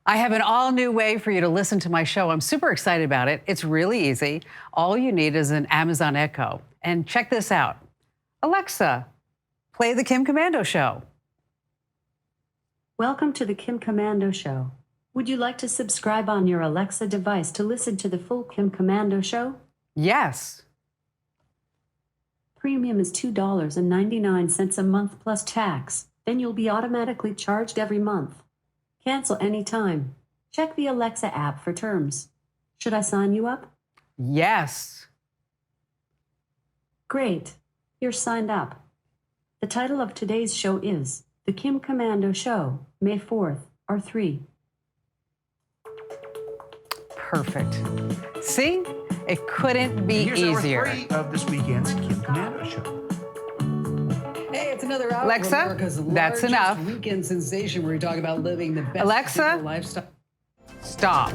I have an all new way for you to listen to my show. I'm super excited about it. It's really easy. All you need is an Amazon Echo. And check this out. Alexa, play the Kim Komando Show. Welcome to the Kim Komando Show. Would you like to subscribe on your Alexa device to listen to the full Kim Komando Show? Yes. Premium is $2.99 a month plus tax. Then you'll be automatically charged every month. Cancel anytime. Check the Alexa app for terms. Should I sign you up? Yes. Great. You're signed up. The title of today's show is The Kim Komando Show, May 4th, R3. Perfect. See? It couldn't be Here's easier. hour 3 of this weekend's Kim Komando Show. Hey, it's another hour Alexa, of America's that's largest enough. weekend sensation where we talk about living the best Alexa, lifestyle. Stop.